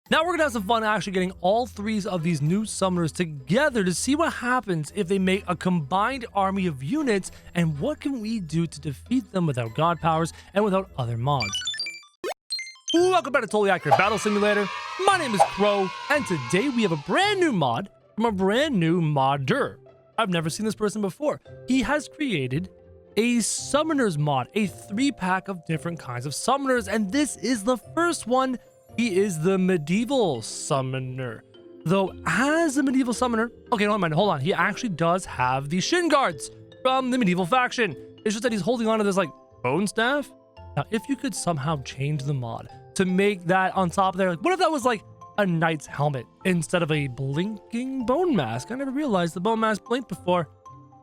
Now we're gonna have some fun actually getting all three of these new summoners together to see what happens if they make a combined army of units, and what can we do to defeat them without god powers and without other mods. Welcome back to Totally Accurate Battle Simulator. My name is Crow, and today we have a brand new mod from a brand new modder. I've never seen this person before. He has created a summoners mod, a 3-pack of different kinds of summoners, and this is the first one. He is the medieval summoner. Though as a medieval summoner, okay, don't mind, hold on. He actually does have the shin guards from the medieval faction. It's just that he's holding on to this like bone staff. Now, if you could somehow change the mod to make that on top of there, like, what if that was like a knight's helmet instead of a blinking bone mask? I never realized the bone mask blinked before.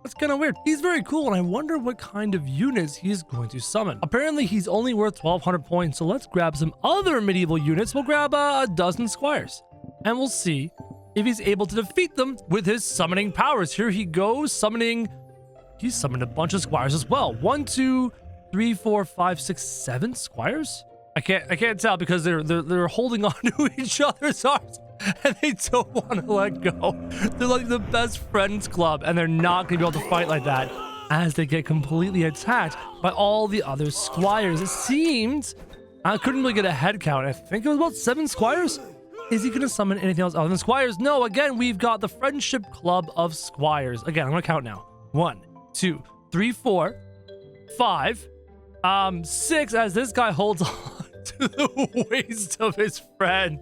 That's kind of weird. He's very cool, and I wonder what kind of units he's going to summon. Apparently, he's only worth 1,200 points, so let's grab some other medieval units. We'll grab a dozen squires, and we'll see if he's able to defeat them with his summoning powers. Here he goes, summoning. He's summoned a bunch of squires as well. 1, 2, 3, 4, 5, 6, 7 squires. I can't tell because they're holding on to each other's arms. And they don't want to let go. They're like the best friends club, and they're not going to be able to fight like that as they get completely attacked by all the other squires. It seems I couldn't really get a head count. I think it was about 7 squires. Is he going to summon anything else other than squires? No, again, we've got the friendship club of squires. Again, I'm going to count now. 1, 2, 3, 4, 5, 6, as this guy holds on to the waist of his friend.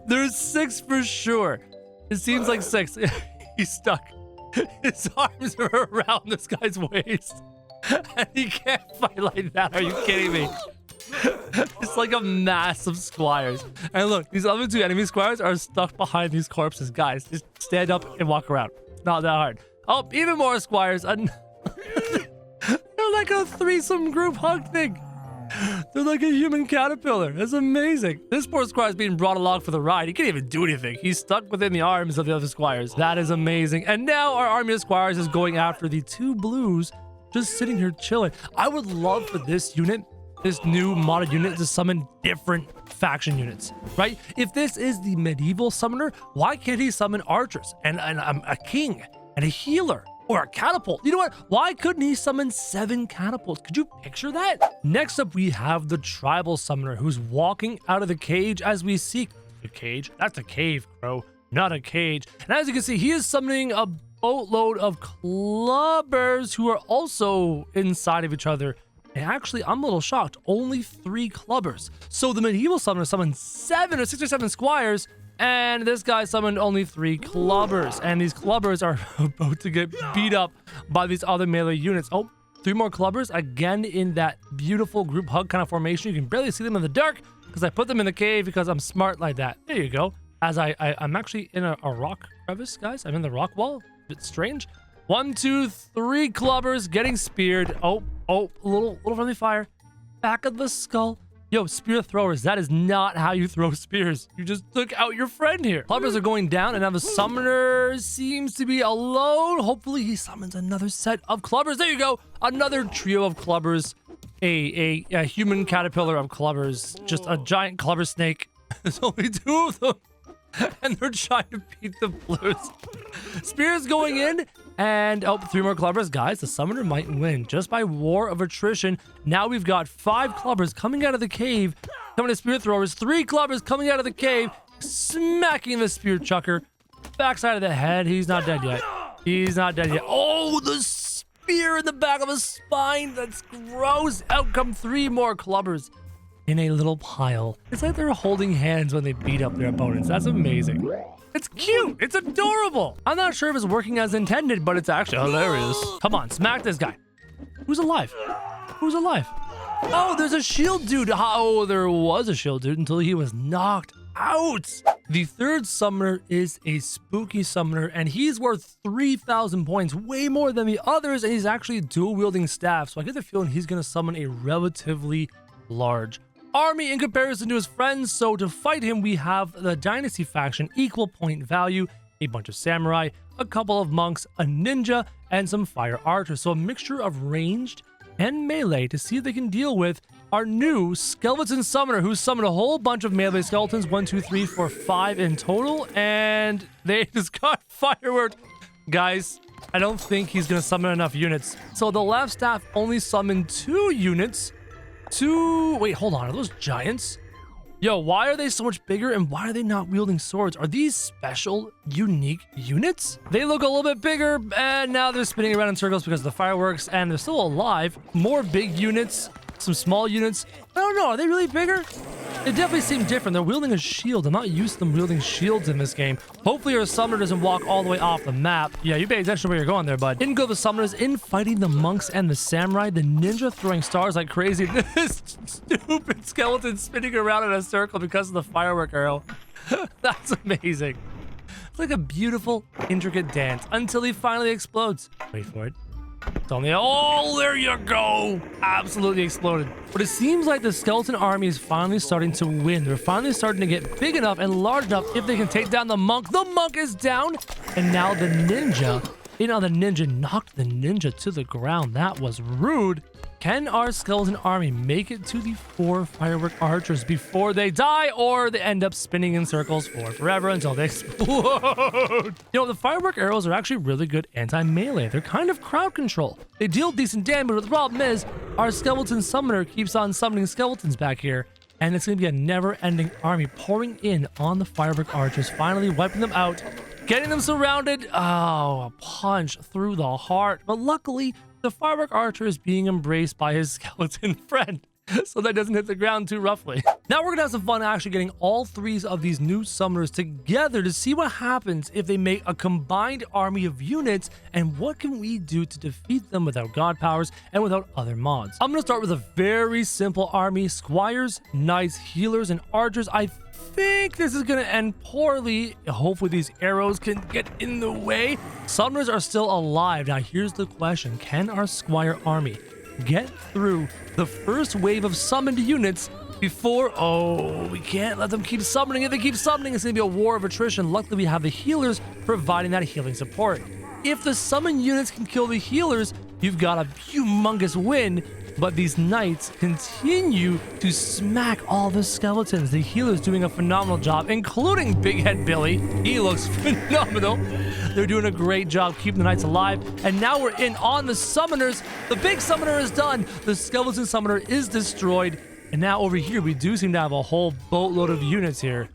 There's 6 for sure. It seems like 6. He's stuck. His arms are around this guy's waist. And he can't fight like that. Are you kidding me? It's like a mass of squires. And look, these other 2 enemy squires are stuck behind these corpses. Guys, just stand up and walk around. It's not that hard. Oh, even more squires. They're like a threesome group hug thing. They're like a human caterpillar. That's amazing. This poor squire is being brought along for the ride. He can't even do anything. He's stuck within the arms of the other squires. That is amazing. And now our army of squires is going after the 2 blues, just sitting here chilling. I would love for this unit, this new modded unit, to summon different faction units, right? If this is the medieval summoner, why can't he summon archers and a king and a healer? Or a catapult. You know what? Why couldn't he summon 7 catapults? Could you picture that? Next up, we have the tribal summoner who's walking out of the cage as we seek. The cage? That's a cave, Crow, not a cage. And as you can see, he is summoning a boatload of clubbers who are also inside of each other. And actually, I'm a little shocked. Only 3 clubbers. So the medieval summoner summoned 7 or 6 or 7 squires, and this guy summoned only 3 clubbers. And these clubbers are about to get beat up by these other melee units. Oh, 3 more clubbers. Again, in that beautiful group hug kind of formation. You can barely see them in the dark because I put them in the cave because I'm smart like that. There you go. As I'm actually in a rock crevice, guys. I'm in the rock wall. A bit strange. 1, 2, 3 clubbers getting speared. Oh, a little friendly fire. Back of the skull. Yo, spear throwers, that is not how you throw spears. You just took out your friend here. Clubbers are going down, and now the summoner seems to be alone. Hopefully he summons another set of clubbers. There you go. Another trio of clubbers. A human caterpillar of clubbers. Just a giant clubber snake. There's only 2 of them. And they're trying to beat the blues. Spears going in. And 3 more clubbers. Guys, the summoner might win just by war of attrition. Now we've got 5 clubbers coming out of the cave. Coming to spear throwers. 3 clubbers coming out of the cave. Smacking the spear chucker. Backside of the head. He's not dead yet. He's not dead yet. Oh, the spear in the back of his spine. That's gross. Out come 3 more clubbers in a little pile. It's like they're holding hands when they beat up their opponents. That's amazing. It's cute. It's adorable. I'm not sure if it's working as intended, but it's actually hilarious. Come on, smack this guy. Who's alive? Who's alive? Oh, there's a shield dude. Oh, there was a shield dude until he was knocked out. The 3rd summoner is a spooky summoner, and he's worth 3,000 points, way more than the others, and he's actually dual wielding staff. So I get the feeling he's going to summon a relatively large army in comparison to his friends. So to fight him, we have the dynasty faction, equal point value, a bunch of samurai, a couple of monks, a ninja, and some fire archers. So a mixture of ranged and melee to see if they can deal with our new skeleton summoner, who summoned a whole bunch of melee skeletons. 1, 2, 3, 4, 5 in total. And they just got fireworked. Guys, I don't think he's going to summon enough units. So the left staff only summoned 2 units. Wait, hold on. Are those giants? Yo, why are they so much bigger and why are they not wielding swords? Are these special, unique units? They look a little bit bigger and now they're spinning around in circles because of the fireworks and they're still alive. More big units, some small units. I don't know, are they really bigger? They definitely seem different. They're wielding a shield. I'm not used to them wielding shields in this game. Hopefully your summoner doesn't walk all the way off the map. Yeah, you pay attention to where you're going there, bud. In go the summoners, in fighting the monks and the samurai, the ninja throwing stars like crazy. This stupid skeleton spinning around in a circle because of the firework arrow. That's amazing. It's like a beautiful, intricate dance until he finally explodes. Wait for it. It's only, oh, there you go. Absolutely exploded. But it seems like the skeleton army is finally starting to win. They're finally starting to get big enough and large enough if they can take down the monk. The monk is down. And now the ninja, the ninja knocked the ninja to the ground. That was rude. Can our skeleton army make it to the 4 firework archers before they die, or they end up spinning in circles for forever until they explode? You know, the firework arrows are actually really good anti-melee. They're kind of crowd control. They deal decent damage, but the problem is our skeleton summoner keeps on summoning skeletons back here, and it's going to be a never-ending army pouring in on the firework archers, finally wiping them out, getting them surrounded. Oh, a punch through the heart. But luckily, the firework archer is being embraced by his skeleton friend, so that doesn't hit the ground too roughly. Now we're gonna have some fun actually getting all 3 of these new summoners together to see what happens if they make a combined army of units, and what can we do to defeat them without god powers and without other mods. I'm gonna start with a very simple army: squires, knights, healers, and archers. I think this is gonna end poorly. Hopefully these arrows can get in the way. Summoners are still alive. Now here's the question: can our squire army get through the first wave of summoned units before... Oh, we can't let them keep summoning. If they keep summoning, it's gonna be a war of attrition. Luckily we have the healers providing that healing support. If the summoned units can kill the healers, you've got a humongous win. But these knights continue to smack all the skeletons. The healer's doing a phenomenal job, including Big Head Billy. He looks phenomenal. They're doing a great job keeping the knights alive. And now we're in on the summoners. The big summoner is done. The skeleton summoner is destroyed. And now over here, we do seem to have a whole boatload of units here.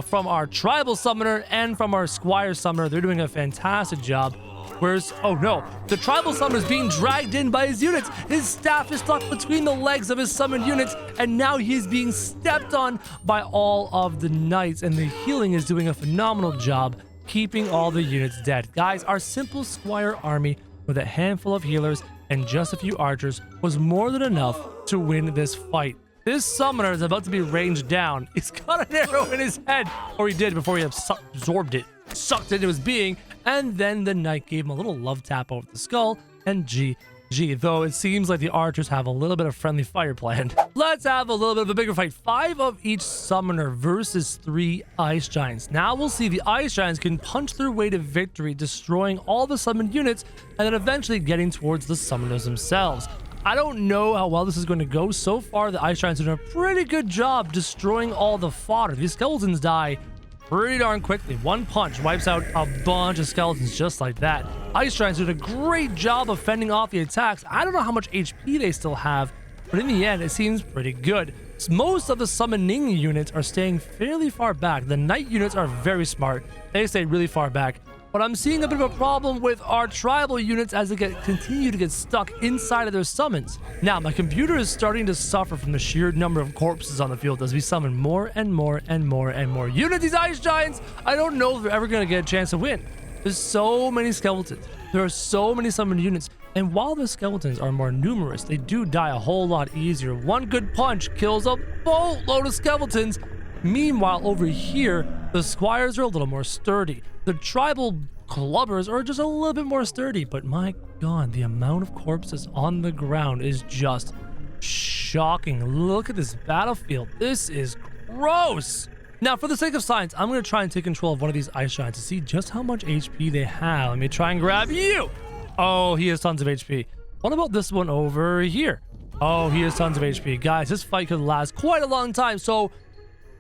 From our tribal summoner and from our squire summoner. They're doing a fantastic job. Where's... Oh no, the tribal summoner is being dragged in by his units. His staff is stuck between the legs of his summoned units, and now he's being stepped on by all of the knights, and the healing is doing a phenomenal job keeping all the units dead. Guys, our simple squire army with a handful of healers and just a few archers was more than enough to win this fight. This summoner is about to be ranged down. He's got an arrow in his head, or he did before he absorbed it, sucked it into his being. And then the knight gave him a little love tap over the skull, and GG. Though it seems like the archers have a little bit of friendly fire planned. Let's have a little bit of a bigger fight. 5 of each summoner versus 3 ice giants. Now we'll see the ice giants can punch their way to victory, destroying all the summoned units, and then eventually getting towards the summoners themselves. I don't know how well this is going to go. So far, the ice giants are doing a pretty good job destroying all the fodder. These skeletons die pretty darn quickly. One punch wipes out a bunch of skeletons just like that. Ice Giants did a great job of fending off the attacks. I don't know how much HP they still have, but in the end, it seems pretty good. Most of the summoning units are staying fairly far back. The knight units are very smart. They stay really far back. But I'm seeing a bit of a problem with our tribal units as they continue to get stuck inside of their summons. Now, my computer is starting to suffer from the sheer number of corpses on the field as we summon more and more and more and more units. These ice giants, I don't know if they're ever going to get a chance to win. There's so many skeletons. There are so many summoned units. And while the skeletons are more numerous, they do die a whole lot easier. One good punch kills a boatload of skeletons. Meanwhile, over here, the squires are a little more sturdy. The tribal clubbers are just a little bit more sturdy. But my god, the amount of corpses on the ground is just shocking. Look at this battlefield. This is gross. Now, for the sake of science, I'm going to try and take control of one of these ice giants to see just how much HP they have. Let me try and grab you. Oh, he has tons of HP. What about this one over here? Oh, he has tons of HP. Guys, this fight could last quite a long time, so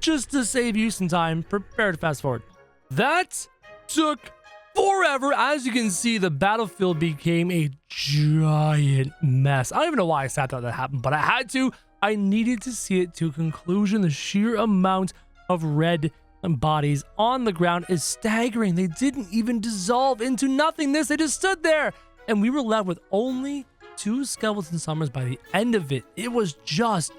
just to save you some time, prepare to fast forward. That took forever. As you can see, the battlefield became a giant mess. I don't even know why I sat there that happened, but I had to. I needed to see it to conclusion. The sheer amount of red bodies on the ground is staggering. They didn't even dissolve into nothingness. They just stood there. And we were left with only 2 skeleton summers by the end of it. It was just,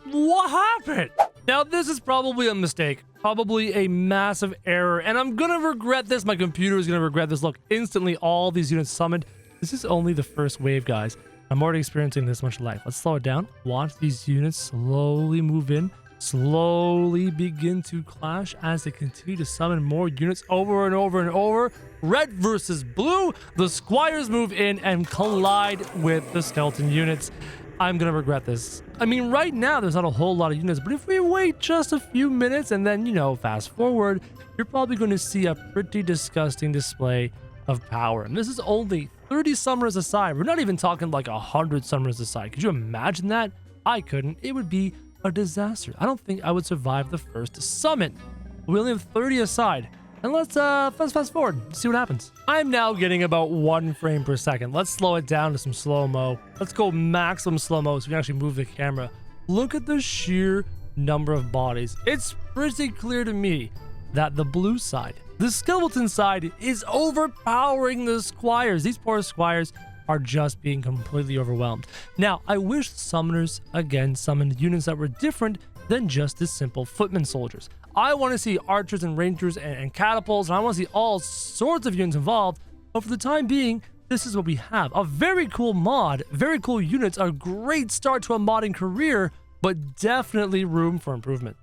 what happened? Now, this is probably a mistake, probably a massive error, and I'm gonna regret this. My computer is gonna regret this. Look, instantly all these units summoned. This is only the first wave, guys. I'm already experiencing this much life. Let's slow it down. Watch these units slowly move in, slowly begin to clash as they continue to summon more units over and over and over. Red versus blue. The squires move in and collide with the skeleton units. I'm gonna regret this. I mean, right now there's not a whole lot of units, but if we wait just a few minutes and then, you know, fast forward, you're probably going to see a pretty disgusting display of power. And this is only 30 summoners aside. We're not even talking like 100 summoners aside. Could you imagine that? I couldn't. It would be a disaster. I don't think I would survive the first summon. We only have 30 aside. And let's fast forward, see what happens. I'm now getting about 1 frame per second. Let's slow it down to some slow-mo. Let's go maximum slow-mo so we can actually move the camera. Look at the sheer number of bodies. It's pretty clear to me that the blue side, the skeleton side, is overpowering the squires. These poor squires are just being completely overwhelmed. Now, I wish summoners, again, summoned units that were different than just the simple footman soldiers. I want to see archers and rangers and catapults, and I want to see all sorts of units involved, but for the time being, this is what we have. A very cool mod, very cool units, a great start to a modding career, but definitely room for improvement.